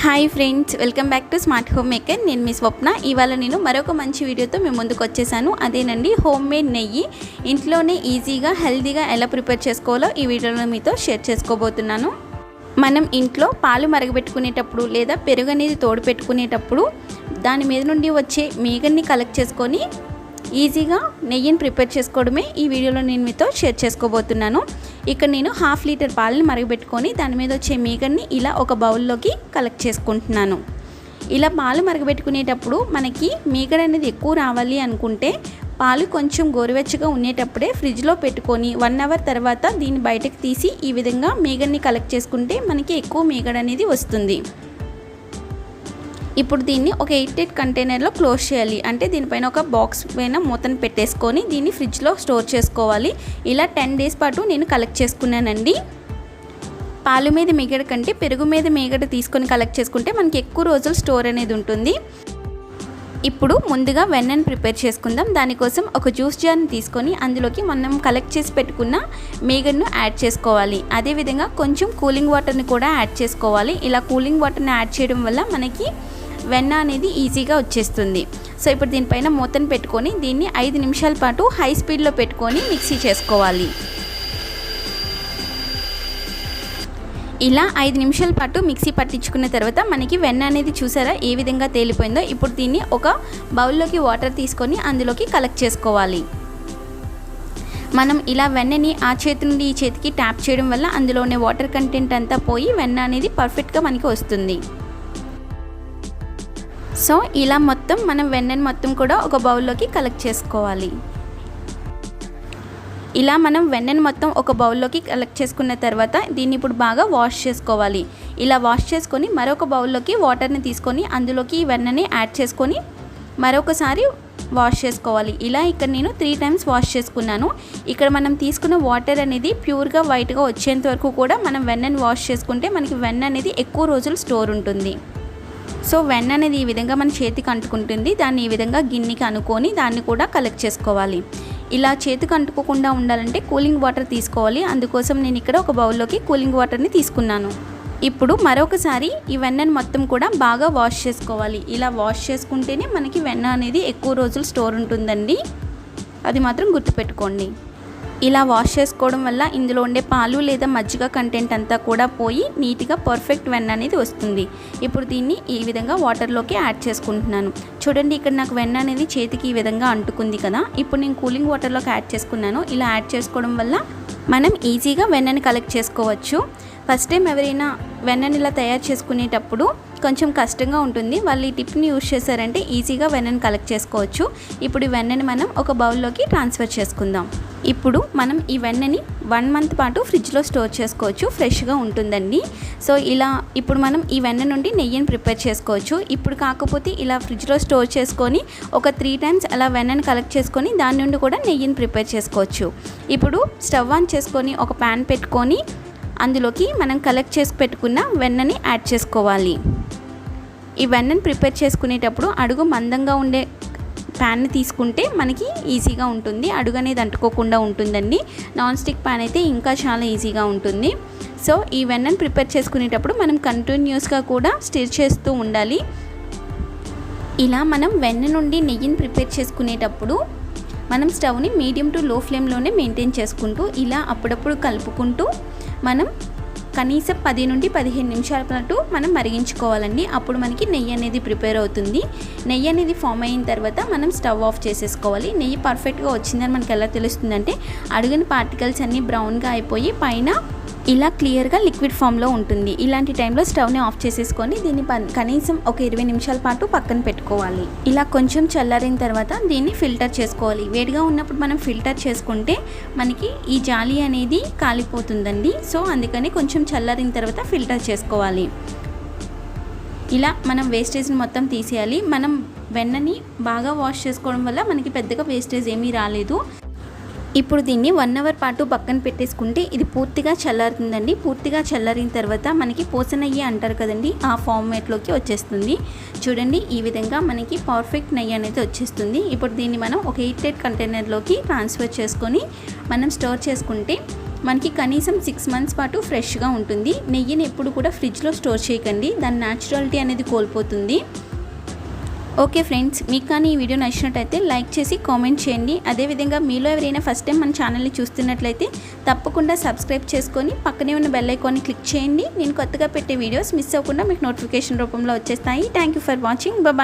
Hi friends, welcome back to smart home maker. నేను మీ స్వప్న. ఇవాళ నేను మరొక మంచి వీడియోతో మీ ముందుకు వచ్చేసాను. అదేనండి, హోమ్ మేడ్ నెయ్యి ఇంట్లోనే ఈజీగా హెల్తీగా ఎలా ప్రిపేర్ చేసుకోవాలో ఈ వీడియోలో మీతో షేర్ చేసుకోబోతున్నాను. మనం ఇంట్లో పాలు మరగబెట్టుకునేటప్పుడు లేదా పెరుగు అనేది తోడు పెట్టుకునేటప్పుడు దాని మీద నుండి వచ్చే మీగన్ని కలెక్ట్ చేసుకొని ఈజీగా నెయ్యిని ప్రిపేర్ చేసుకోవడమే ఈ వీడియోలో నేను మీతో షేర్ చేసుకోబోతున్నాను. ఇక్కడ నేను 1/2 లీటర్ పాలని మరగబెట్టుకొని దాని మీద వచ్చే మీగన్ని ఇలా ఒక బౌల్లోకి కలెక్ట్ చేసుకుంటున్నాను. ఇలా పాలు మరగబెట్టుకునేటప్పుడు మనకి మీగడ అనేది ఎక్కువ రావాలి అనుకుంటే పాలు కొంచెం గోరువెచ్చగా ఉండేటప్పుడే ఫ్రిడ్జ్లో పెట్టుకొని 1 అవర్ తర్వాత దీన్ని బయటకు తీసి ఈ విధంగా మీగన్ని కలెక్ట్ చేసుకుంటే మనకి ఎక్కువ మీగడ అనేది వస్తుంది. ఇప్పుడు దీన్ని ఒక 8 కంటైనర్లో క్లోజ్ చేయాలి. అంటే దీనిపైన ఒక బాక్స్ పైన మూతను పెట్టేసుకొని దీన్ని ఫ్రిడ్జ్లో స్టోర్ చేసుకోవాలి. ఇలా 10 డేస్ పాటు నేను కలెక్ట్ చేసుకున్నానండి. పాలు మీద మీగడ కంటే పెరుగు మీద మీగడ తీసుకొని కలెక్ట్ చేసుకుంటే మనకి ఎక్కువ రోజులు స్టోర్ అనేది ఉంటుంది. ఇప్పుడు ముందుగా వెన్నను ప్రిపేర్ చేసుకుందాం. దానికోసం ఒక జ్యూస్ జార్ని తీసుకొని అందులోకి మనం కలెక్ట్ చేసి పెట్టుకున్న మీగడను యాడ్ చేసుకోవాలి. అదేవిధంగా కొంచెం కూలింగ్ వాటర్ని కూడా యాడ్ చేసుకోవాలి. ఇలా కూలింగ్ వాటర్ని యాడ్ చేయడం వల్ల మనకి వెన్న అనేది ఈజీగా వచ్చేస్తుంది. సో ఇప్పుడు దీనిపైన మూతను పెట్టుకొని దీన్ని 5 నిమిషాల పాటు హై స్పీడ్లో పెట్టుకొని మిక్సీ చేసుకోవాలి. ఇలా 5 నిమిషాల పాటు మిక్సీ పట్టించుకున్న తర్వాత మనకి వెన్న అనేది చూసారా ఏ విధంగా తేలిపోయిందో. ఇప్పుడు దీన్ని ఒక బౌల్లోకి వాటర్ తీసుకొని అందులోకి కలెక్ట్ చేసుకోవాలి. మనం ఇలా వెన్నని ఆ చేతి నుండి ఈ చేతికి ట్యాప్ చేయడం వల్ల అందులో ఉన్న వాటర్ కంటెంట్ అంతా పోయి వెన్న అనేది పర్ఫెక్ట్గా మనకి వస్తుంది. సో ఇలా మొత్తం మనం వెన్నని మొత్తం కూడా ఒక బౌల్లోకి కలెక్ట్ చేసుకోవాలి. ఇలా మనం వెన్నని మొత్తం ఒక బౌల్లోకి కలెక్ట్ చేసుకున్న తర్వాత దీన్ని ఇప్పుడు బాగా వాష్ చేసుకోవాలి. ఇలా వాష్ చేసుకొని మరొక బౌల్లోకి వాటర్ని తీసుకొని అందులోకి వెన్నని యాడ్ చేసుకొని మరొకసారి వాష్ చేసుకోవాలి. ఇలా ఇక్కడ నేను 3 టైమ్స్ వాష్ చేసుకున్నాను. ఇక్కడ మనం తీసుకున్న వాటర్ అనేది ప్యూర్గా వైట్గా వచ్చేంత వరకు కూడా మనం వెన్నని వాష్ చేసుకుంటే మనకి వెన్న అనేది ఎక్కువ రోజులు స్టోర్ ఉంటుంది. సో వెన్న అనేది ఈ విధంగా మన చేతికి అంటుకుంటుంది. దాన్ని ఈ విధంగా గిన్నెకి అనుకొని దాన్ని కూడా కలెక్ట్ చేసుకోవాలి. ఇలా చేతికి అంటుకోకుండా ఉండాలంటే కూలింగ్ వాటర్ తీసుకోవాలి. అందుకోసం నేను ఇక్కడ ఒక బౌల్లోకి కూలింగ్ వాటర్ని తీసుకున్నాను. ఇప్పుడు మరొకసారి ఈ వెన్నని మొత్తం కూడా బాగా వాష్ చేసుకోవాలి. ఇలా వాష్ చేసుకుంటేనే మనకి వెన్న అనేది ఎక్కువ రోజులు స్టోర్ ఉంటుందండి. అది మాత్రం గుర్తుపెట్టుకోండి. ఇలా వాష్ చేసుకోవడం వల్ల ఇందులో ఉండే పాలు లేదా మజ్జిగ కంటెంట్ అంతా కూడా పోయి నీట్గా పర్ఫెక్ట్ వెన్న అనేది వస్తుంది. ఇప్పుడు దీన్ని ఈ విధంగా వాటర్లోకి యాడ్ చేసుకుంటున్నాను. చూడండి, ఇక్కడ నాకు వెన్న అనేది చేతికి ఈ విధంగా అంటుకుంది కదా. ఇప్పుడు నేను కూలింగ్ వాటర్లోకి యాడ్ చేసుకున్నాను. ఇలా యాడ్ చేసుకోవడం వల్ల మనం ఈజీగా వెన్నని కలెక్ట్ చేసుకోవచ్చు. ఫస్ట్ టైం ఎవరైనా వెన్నని ఇలా తయారు చేసుకునేటప్పుడు కొంచెం కష్టంగా ఉంటుంది. వాళ్ళు ఈ టిప్ని యూజ్ చేశారంటే ఈజీగా వెన్నని కలెక్ట్ చేసుకోవచ్చు. ఇప్పుడు ఈ వెన్నని మనం ఒక బౌల్లోకి ట్రాన్స్ఫర్ చేసుకుందాం. ఇప్పుడు మనం ఈ వెన్నని 1 మంత్ పాటు ఫ్రిడ్జ్లో స్టోర్ చేసుకోవచ్చు. ఫ్రెష్గా ఉంటుందండి. సో ఇలా ఇప్పుడు మనం ఈ వెన్న నుండి నెయ్యిని ప్రిపేర్ చేసుకోవచ్చు. ఇప్పుడు కాకపోతే ఇలా ఫ్రిడ్జ్లో స్టోర్ చేసుకొని ఒక 3 టైమ్స్ అలా వెన్నని కలెక్ట్ చేసుకొని దాని నుండి కూడా నెయ్యిని ప్రిపేర్ చేసుకోవచ్చు. ఇప్పుడు స్టవ్ ఆన్ చేసుకొని ఒక ప్యాన్ పెట్టుకొని అందులోకి మనం కలెక్ట్ చేసి పెట్టుకున్న వెన్నని యాడ్ చేసుకోవాలి. ఈ వెన్నని ప్రిపేర్ చేసుకునేటప్పుడు అడుగు మందంగా ఉండే ప్యాన్ని తీసుకుంటే మనకి ఈజీగా ఉంటుంది. అడుగు అనేది అంటుకోకుండా ఉంటుందండి. నాన్ స్టిక్ ప్యాన్ అయితే ఇంకా చాలా ఈజీగా ఉంటుంది. సో ఈ వెన్నని ప్రిపేర్ చేసుకునేటప్పుడు మనం కంటిన్యూస్గా కూడా స్టిర్ చేస్తూ ఉండాలి. ఇలా మనం వెన్న నుండి నెయ్యిని ప్రిపేర్ చేసుకునేటప్పుడు మనం స్టవ్ని మీడియం టు లో ఫ్లేమ్లోనే మెయింటైన్ చేసుకుంటూ ఇలా అప్పుడప్పుడు కలుపుకుంటూ మనం కనీసం 10 నుండి 15 నిమిషాల పాటు మనం మరిగించుకోవాలండి. అప్పుడు మనకి నెయ్యి అనేది ప్రిపేర్ అవుతుంది. నెయ్యి అనేది ఫామ్ అయిన తర్వాత మనం స్టవ్ ఆఫ్ చేసేసుకోవాలి. నెయ్యి పర్ఫెక్ట్గా వచ్చిందని మనకి ఎలా తెలుస్తుందంటే అడుగున పార్టికల్స్ అన్నీ బ్రౌన్గా అయిపోయి పైన ఇలా క్లియర్గా లిక్విడ్ ఫామ్లో ఉంటుంది. ఇలాంటి టైంలో స్టవ్ని ఆఫ్ చేసేసుకొని దీన్ని కనీసం ఒక 20 నిమిషాల పాటు పక్కన పెట్టుకోవాలి. ఇలా కొంచెం చల్లారిన తర్వాత దీన్ని ఫిల్టర్ చేసుకోవాలి. వేడిగా ఉన్నప్పుడు మనం ఫిల్టర్ చేసుకుంటే మనకి ఈ జాలి అనేది కాలిపోతుందండి. సో అందుకని కొంచెం చల్లారిన తర్వాత ఫిల్టర్ చేసుకోవాలి. ఇలా మనం వేస్టేజ్ని మొత్తం తీసేయాలి. మనం వెన్నని బాగా వాష్ చేసుకోవడం వల్ల మనకి పెద్దగా వేస్టేజ్ ఏమీ రాలేదు. ఇప్పుడు దీన్ని 1 అవర్ పాటు పక్కన పెట్టేసుకుంటే ఇది పూర్తిగా చల్లారుతుందండి. పూర్తిగా చల్లారిన తర్వాత మనకి పోసనెయ్యి అంటారు కదండి, ఆ ఫార్మేట్లోకి వచ్చేస్తుంది. చూడండి, ఈ విధంగా మనకి పర్ఫెక్ట్ నెయ్యి అనేది వచ్చేస్తుంది. ఇప్పుడు దీన్ని మనం ఒక 8 కంటైనర్లోకి ట్రాన్స్ఫర్ చేసుకొని మనం స్టోర్ చేసుకుంటే మనకి కనీసం 6 మంత్స్ పాటు ఫ్రెష్గా ఉంటుంది. నెయ్యిని ఎప్పుడు కూడా ఫ్రిడ్జ్లో స్టోర్ చేయకండి, దాని న్యాచురాలిటీ అనేది కోల్పోతుంది. ఓకే ఫ్రెండ్స్, మీకు కానీ ఈ వీడియో నచ్చినట్టయితే లైక్ చేసి కామెంట్ చేయండి. అదేవిధంగా మీలో ఎవరైనా ఫస్ట్ టైం మన ఛానల్ని చూస్తున్నట్లయితే తప్పకుండా సబ్స్క్రైబ్ చేసుకొని పక్కనే ఉన్న బెల్ ఐకాన్ని క్లిక్ చేయండి. నేను కొత్తగా పెట్టే వీడియోస్ మిస్ అవ్వకుండా మీకు నోటిఫికేషన్ రూపంలో వచ్చేస్తాయి. Thank you for watching. Bye.